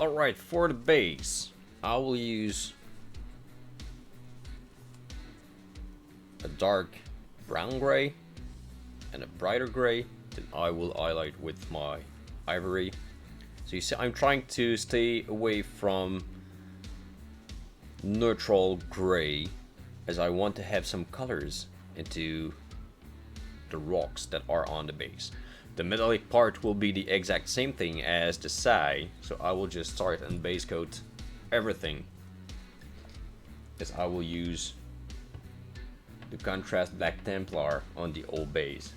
Alright, for the base, I will use a dark brown gray and a brighter gray that I will highlight with my ivory. So you see, I'm trying to stay away from neutral gray, as I want to have some colors into the rocks that are on the base. The metallic part will be the exact same thing as the side, so I will just start and base coat everything, as I will use the contrast black Templar on the old base.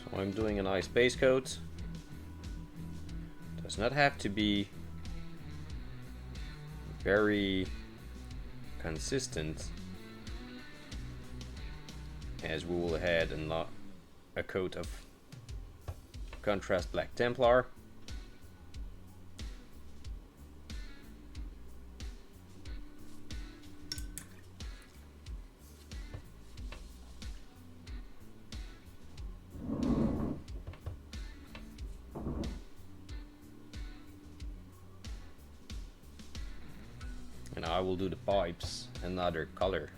So I'm doing a nice base coat. Does not have to be very consistent, as we will add a coat of contrast black Templar. And I will do the pipes another color.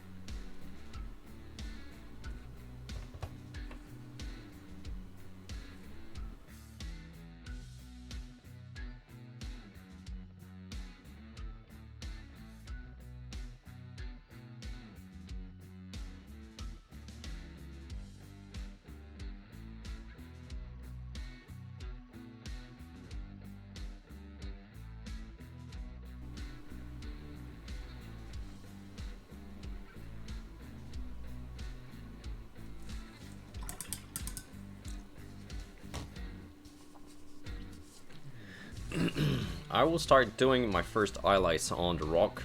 I will start doing my first highlights on the rock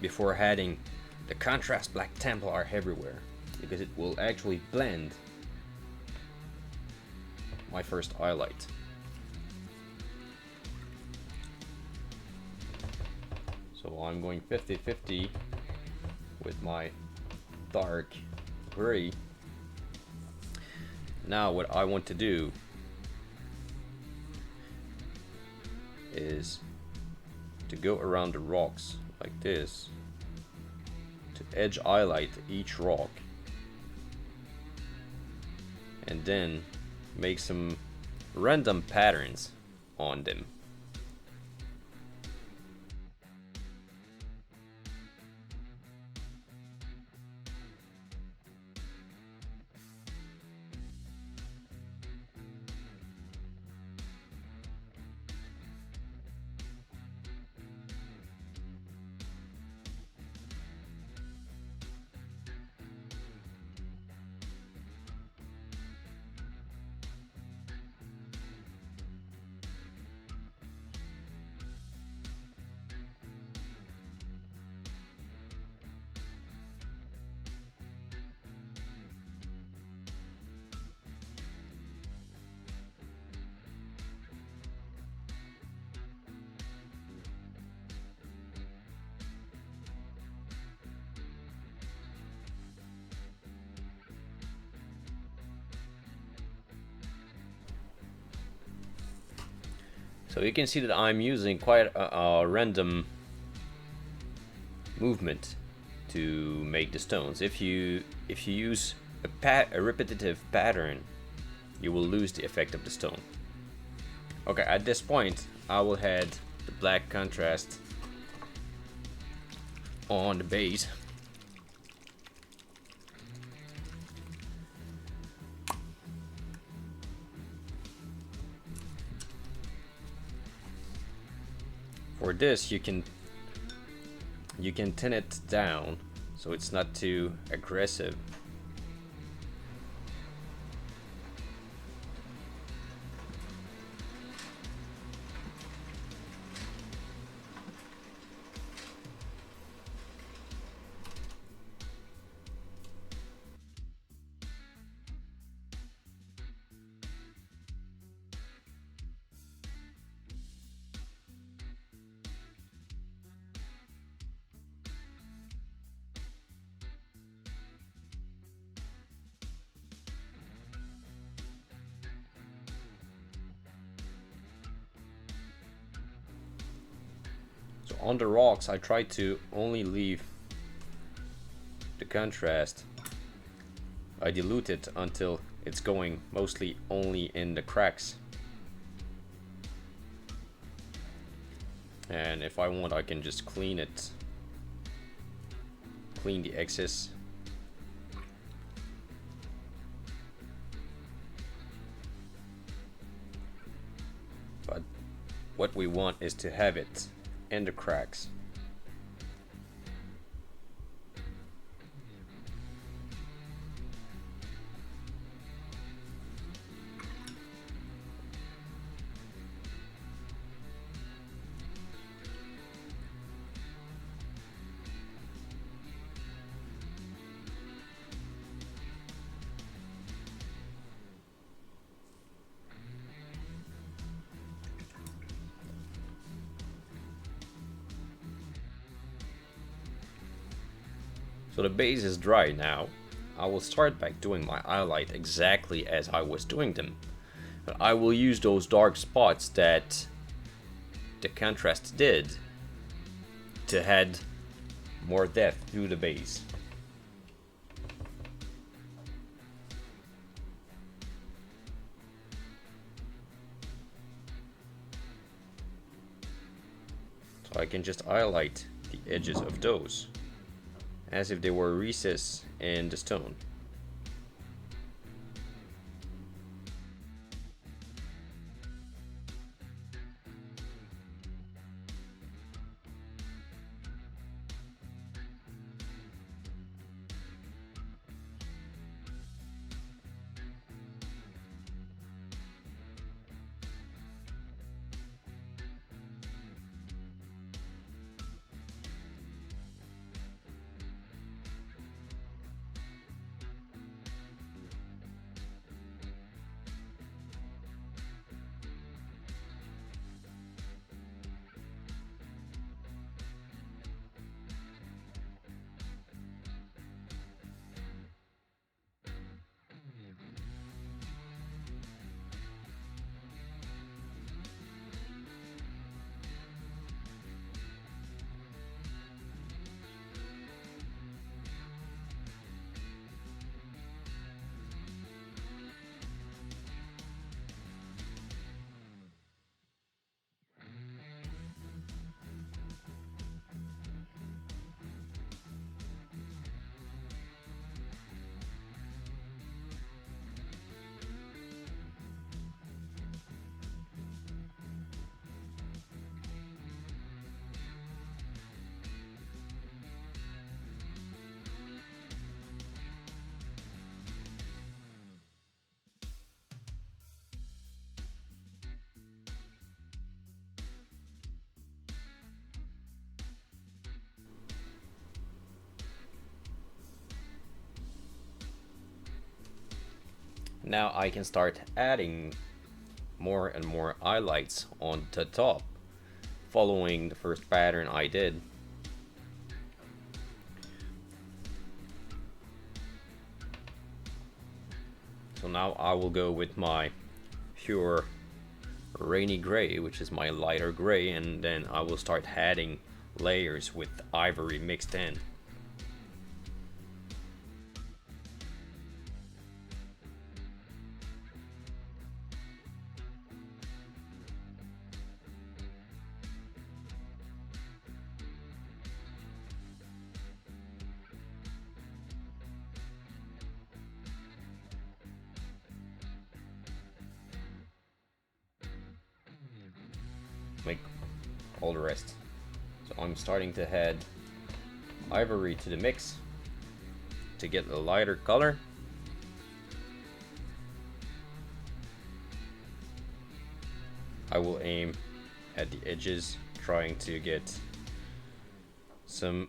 before adding the contrast black Templar everywhere, because it will actually blend my first highlight. So I'm going 50-50 with my dark gray. Now what I want to do is to go around the rocks like this, to edge highlight each rock, and then make some random patterns on them. So you can see that I'm using quite a random movement to make the stones. If you use a repetitive pattern, you will lose the effect of the stone. Okay, at this point I will add the black contrast on the base. For this, you can thin it down so it's not too aggressive. So on the rocks, I try to only leave the contrast. I dilute it until it's going mostly only in the cracks. And if I want, I can just clean it, clean the excess. But what we want is to have it in the cracks. So the base is dry now. I will start back doing my highlight exactly as I was doing them. But I will use those dark spots that the contrast did to add more depth to the base. So I can just highlight the edges of those as if they were recesses in the stone. Now I can start adding more and more highlights on the top, following the first pattern I did. So now I will go with my pure rainy gray, which is my lighter gray, and then I will start adding layers with ivory mixed in. Make all the rest. So I'm starting to add ivory to the mix to get a lighter color. I will aim at the edges, trying to get some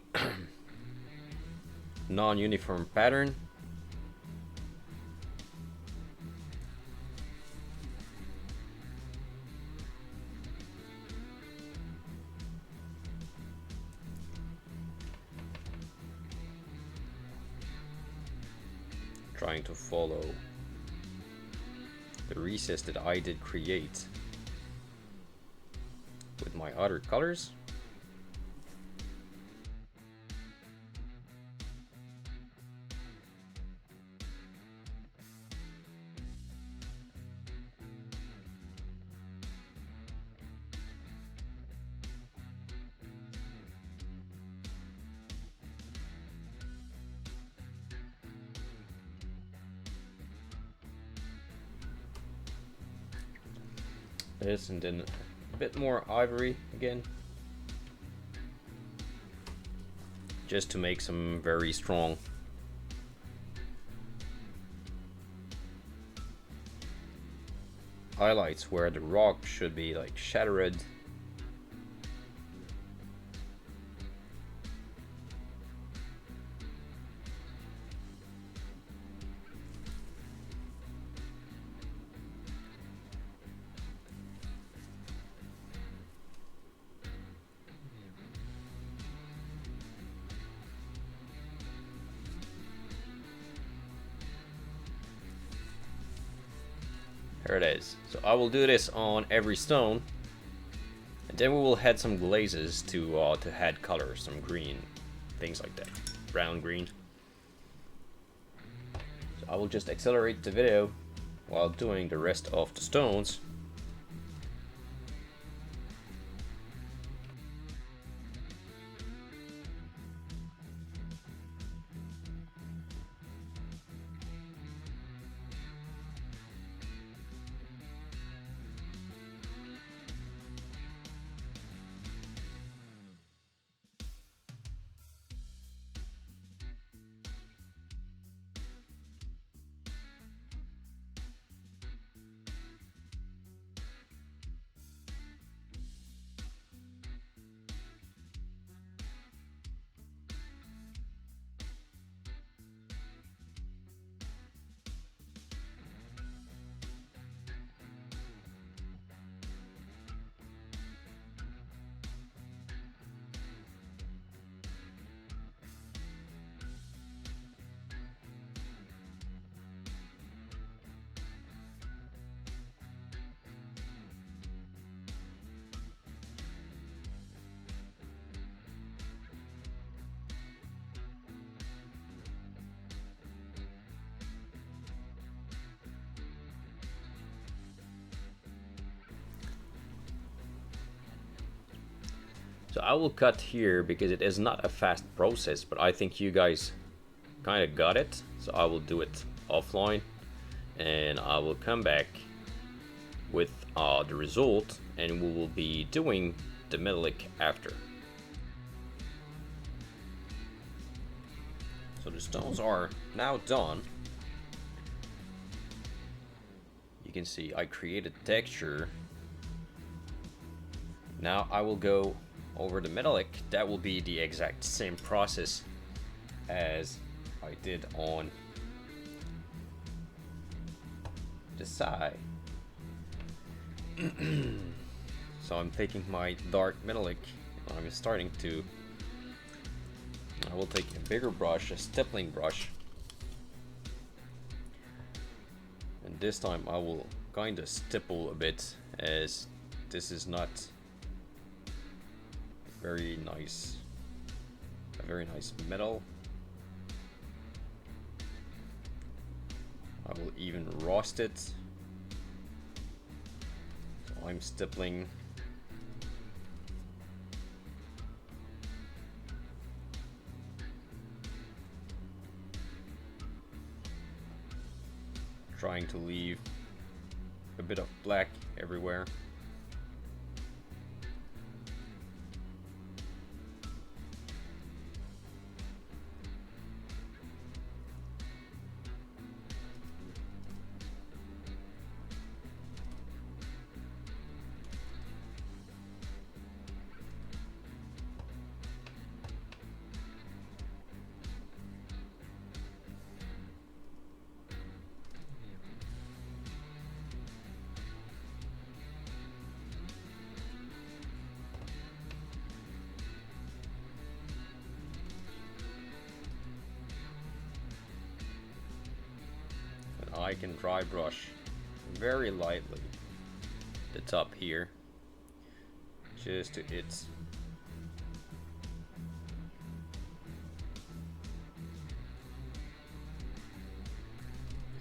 non-uniform pattern. Trying to follow the recess that I did create with my other colors. This, and then a bit more ivory again, just to make some very strong highlights where the rock should be like shattered. There it is. So I will do this on every stone, and then we will add some glazes to add color, some green, things like that, brown, green. So I will just accelerate the video while doing the rest of the stones. So I will cut here because it is not a fast process, but I think you guys kind of got it. So I will do it offline, and I will come back with the result, and we will be doing the metallic after. So the stones are now done. You can see I created texture. Now I will go over the metallic. That will be the exact same process as I did on the side. So I'm taking my dark metallic. I'm starting to. I will take a bigger brush, a stippling brush, and this time I will kind of stipple a bit, as this is not very nice, a very nice metal. I will even roast it. So I'm stippling. Trying to leave a bit of black everywhere. I can dry brush very lightly the top here, just to its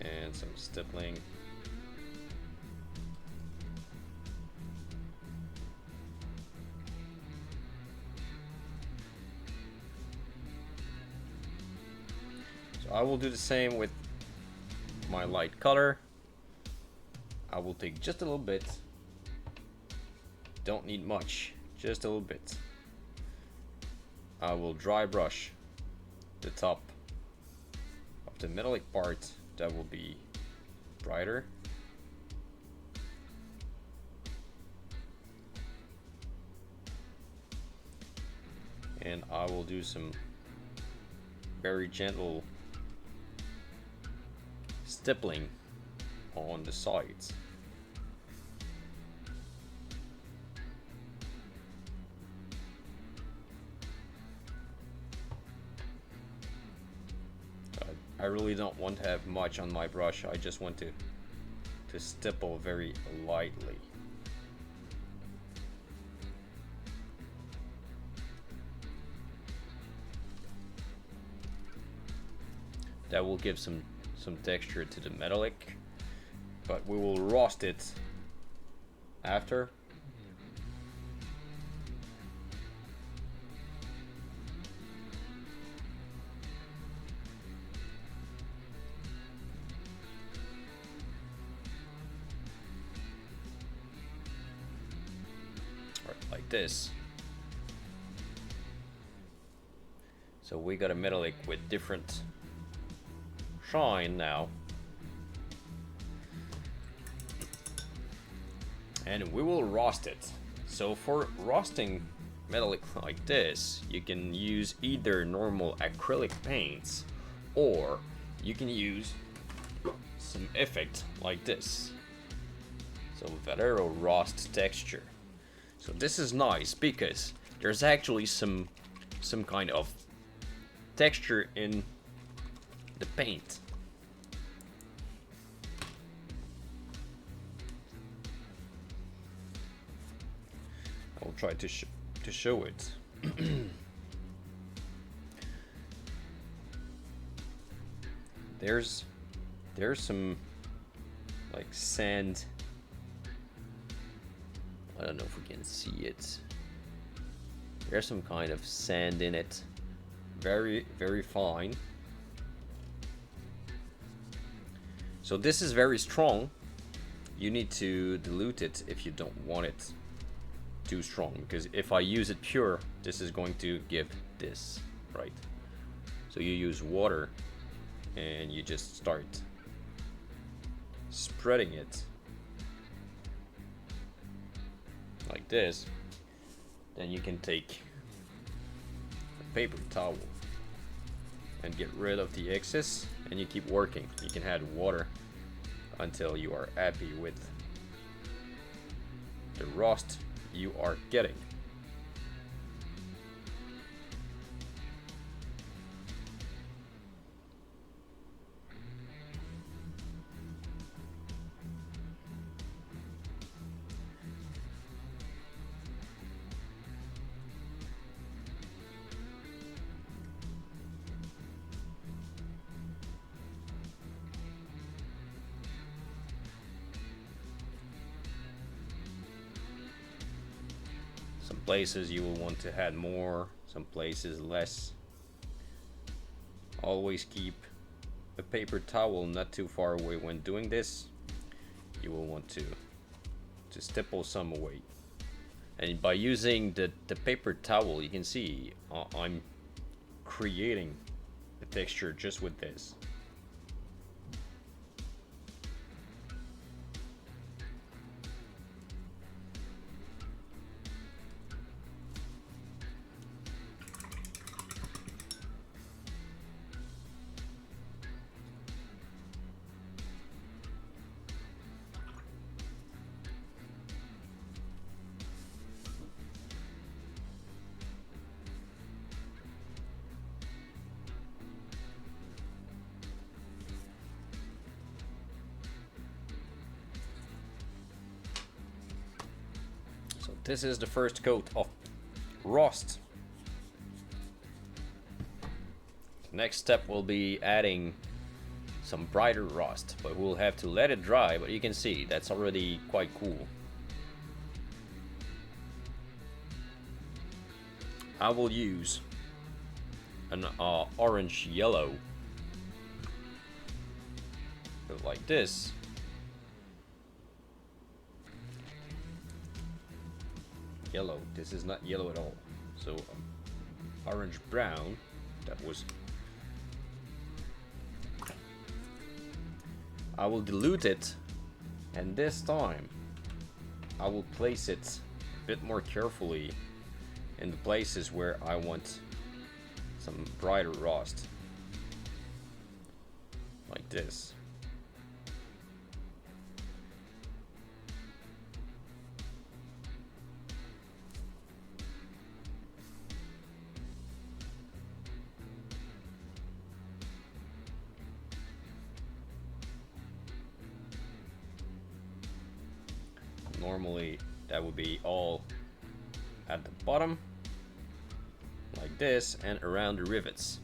and some stippling. So I will do the same with my light color. I will take just a little bit. Don't need much, just a little bit. I will dry brush the top of the metallic part that will be brighter. And I will do some very gentle stippling on the sides. I really don't want to have much on my brush. I just want to stipple very lightly. That will give some texture to the metallic, but we will roast it after. Like this. So we got a metallic with different shine now, and we will roast it. So for roasting metallic like this, you can use either normal acrylic paints, or you can use some effect like this. So Valero roast texture. So this is nice because there's actually some kind of texture in the paint. I will try to show it. There's some like sand. I don't know if we can see it. There's some kind of sand in it. Very, very fine. So this is very strong. You need to dilute it if you don't want it too strong, because if I use it pure, this is going to give this, right? So you use water and you just start spreading it like this. Then you can take a paper towel and get rid of the excess, and you keep working. You can add water until you are happy with the rust you are getting. Some places you will want to add more, some places less. Always keep a paper towel not too far away when doing this. You will want to stipple some away. And by using the paper towel, you can see I'm creating a texture just with this. This is the first coat of rust. The next step will be adding some brighter rust, but we'll have to let it dry. But you can see that's already quite cool. I will use an orange yellow, like this. Yellow. This is not yellow at all. So orange brown. That was. I will dilute it, and this time I will place it a bit more carefully in the places where I want some brighter rust, like this. Normally that would be all at the bottom, like this, and around the rivets.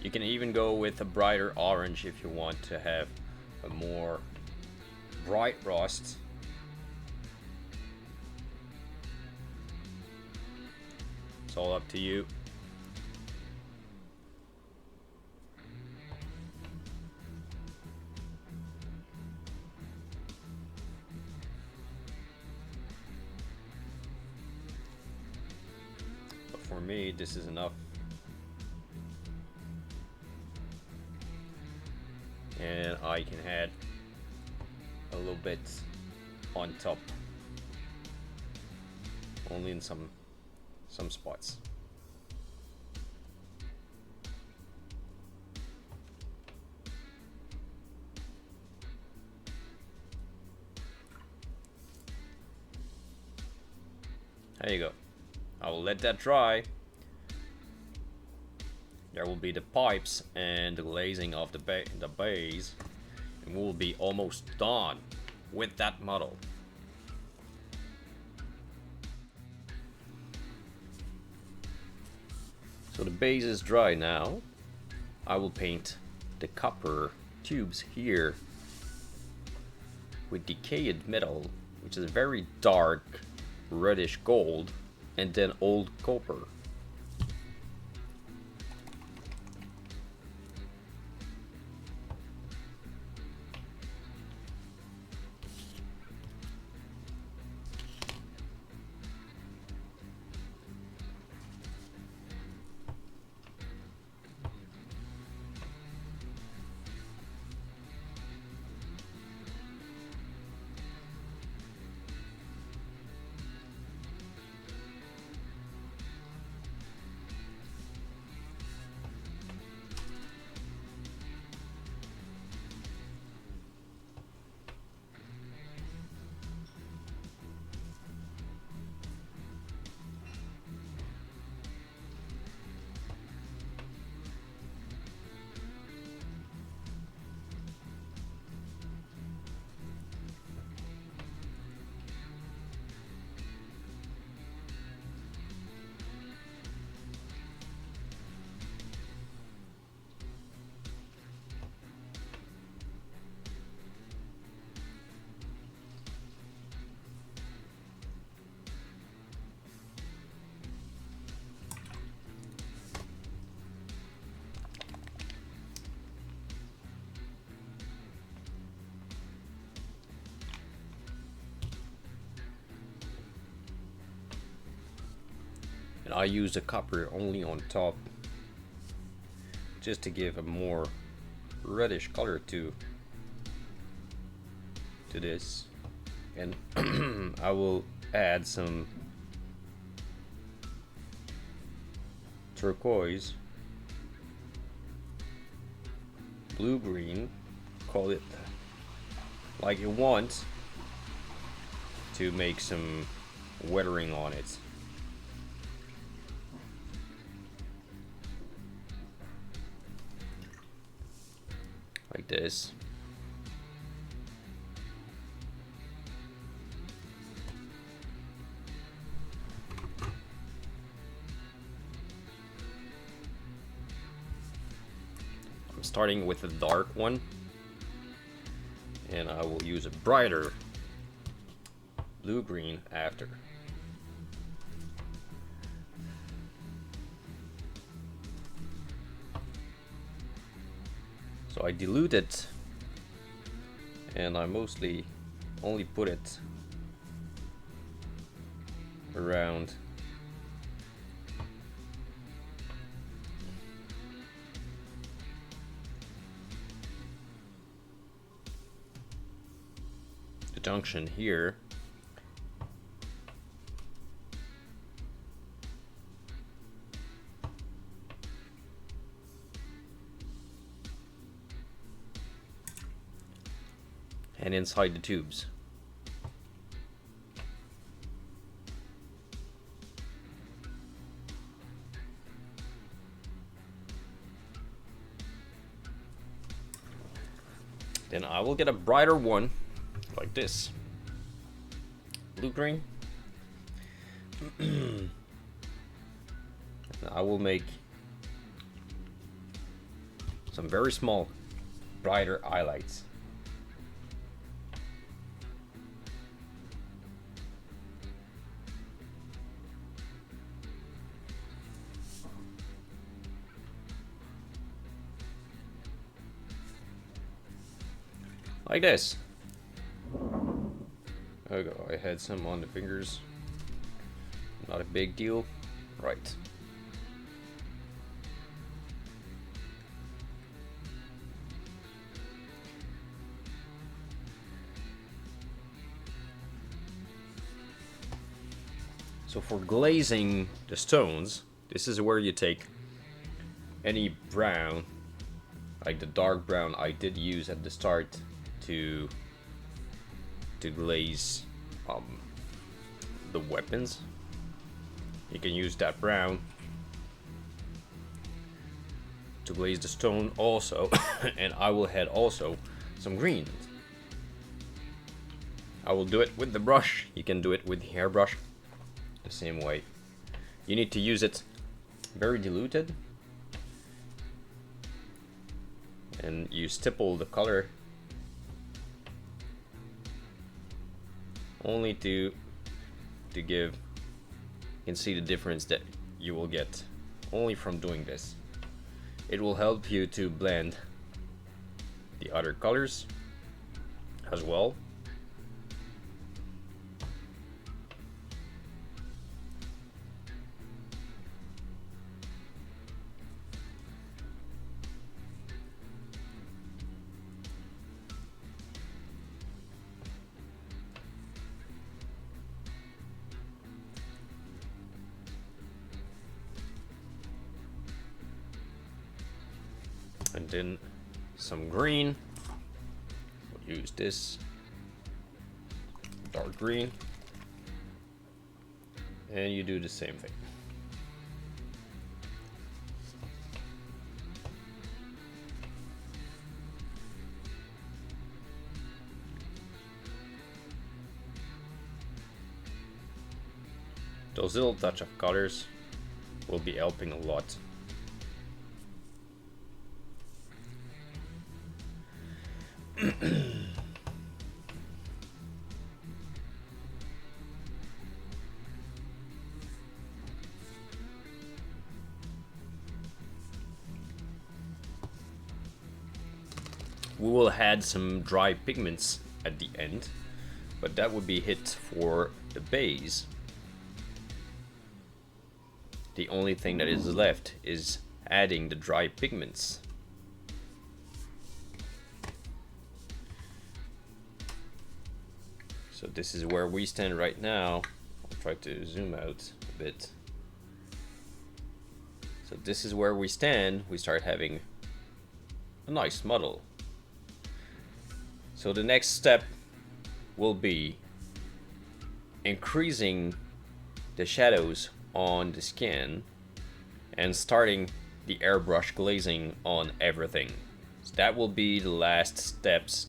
You can even go with a brighter orange if you want to have a more bright rust. It's all up to you. But for me, this is enough. And I can add a little bit on top, only in some spots. There you go. I will let that dry. There will be the pipes and the glazing of the base, and we'll be almost done with that model. So the base is dry now. I will paint the copper tubes here with decayed metal, which is a very dark reddish gold, and then old copper. And I use the copper only on top just to give a more reddish color to this, and I will add some turquoise, blue-green, call it like you want, to make some weathering on it. Like this. I'm starting with a dark one, and I will use a brighter blue-green after. So I dilute it, and I mostly only put it around the junction here. And inside the tubes. Then I will get a brighter one like this. Blue-green. I will make some very small brighter highlights. Like this. There we go. I had some on the fingers. Not a big deal. Right. So for glazing the stones, this is where you take any brown, like the dark brown I did use at the start to glaze the weapons. You can use that brown to glaze the stone also. And I will add also some greens. I will do it with the brush. You can do it with the hairbrush the same way. You need to use it very diluted, and you stipple the color only to give, you can see the difference that you will get only from doing this. It will help you to blend the other colors as well. And then some green. We'll use this dark green, and you do the same thing. Those little touch of colors will be helping a lot. We will add some dry pigments at the end, but that would be it for the base. The only thing that is left is adding the dry pigments. So this is where we stand right now. I'll try to zoom out a bit. So this is where we stand. We start having a nice model. So the next step will be increasing the shadows on the skin and starting the airbrush glazing on everything. So that will be the last steps